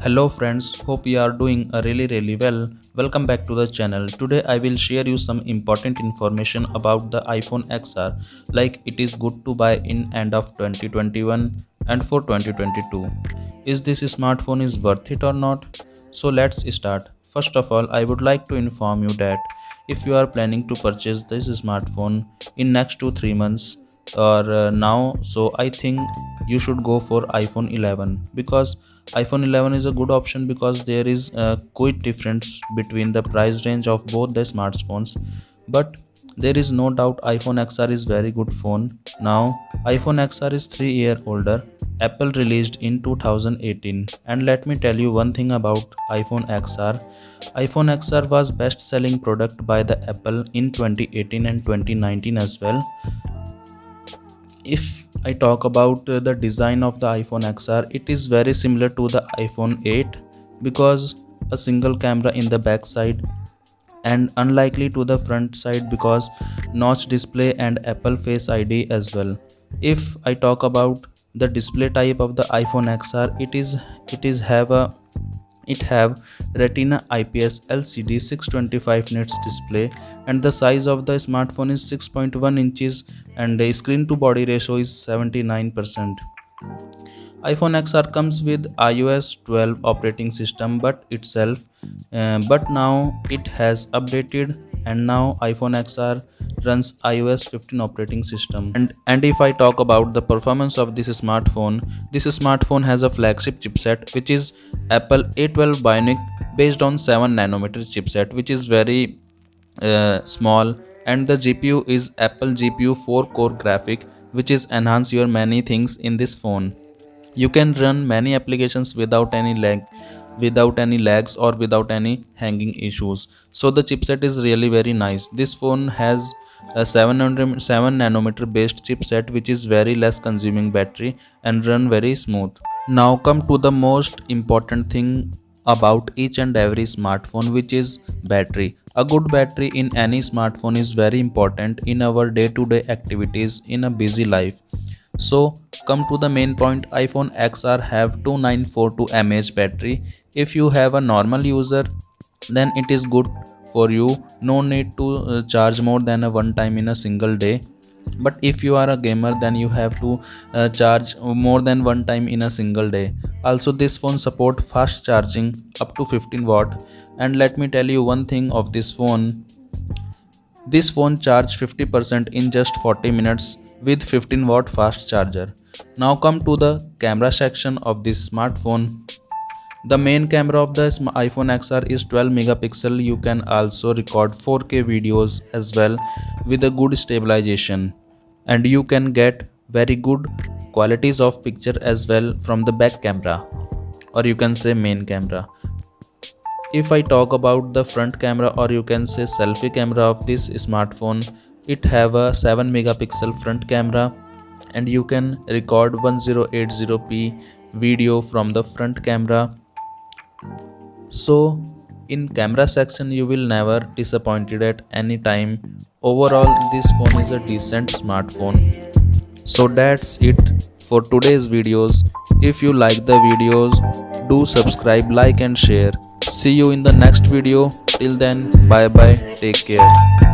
Hello friends, hope you are doing really well. Welcome back to the channel. Today I will share you some important information about the iPhone XR, like it is good to buy in end of 2021 and for 2022. Is this smartphone is worth it or not? So let's start. First of all, I would like to inform you that if you are planning to purchase this smartphone in next 2-3 months or now, so I think you should go for iPhone 11 because iPhone 11 is a good option because there is a quite difference between the price range of both the smartphones. But there is no doubt iPhone XR is very good phone. Now iPhone XR is 3 year older. Apple released in 2018, and let me tell you one thing about iPhone XR. iPhone XR was best selling product by the Apple in 2018 and 2019 as well. If I talk about the design of the iPhone XR, it is very similar to the iPhone 8 because a single camera in the back side and unlikely to the front side because notch display and Apple Face ID as well. If I talk about the display type of the iPhone XR, it have Retina IPS LCD 625 nits display, and the size of the smartphone is 6.1 inches and the screen to body ratio is 79%. iPhone XR comes with iOS 12 operating system but now it has updated, and now iPhone XR runs iOS 15 operating system. And if I talk about the performance of this smartphone has a flagship chipset which is Apple A12 Bionic based on 7 nanometer chipset, which is very small, and the GPU is Apple GPU 4 core graphic, which is enhance your many things in this phone. You can run many applications without any lags or without any hanging issues. So the chipset is really very nice. This phone has a 7 nanometer based chipset which is very less consuming battery and run very smooth. Now come to the most important thing about each and every smartphone, which is battery. A good battery in any smartphone is very important in our day-to-day activities in a busy life. So come to the main point, iPhone XR have 2942 mAh battery. If you have a normal user, then it is good for you. No need to charge more than a one time in a single day. But if you are a gamer, then you have to charge more than one time in a single day. Also this phone support fast charging up to 15 watt. And let me tell you one thing of this phone charged 50% in just 40 minutes with 15-watt fast charger. Now come to the camera section of this smartphone. The main camera of the iPhone XR is 12 megapixel. You can also record 4K videos as well with a good stabilization, and you can get very good qualities of picture as well from the back camera, or you can say main camera. If I talk about the front camera, or you can say selfie camera of this smartphone, it have a 7 megapixel front camera, and you can record 1080p video from the front camera. So in camera section you will never disappointed at any time. Overall this phone is a decent smartphone. So that's it for today's videos. If you like the videos, do subscribe, like and share. See you in the next video. Till then, bye bye, take care.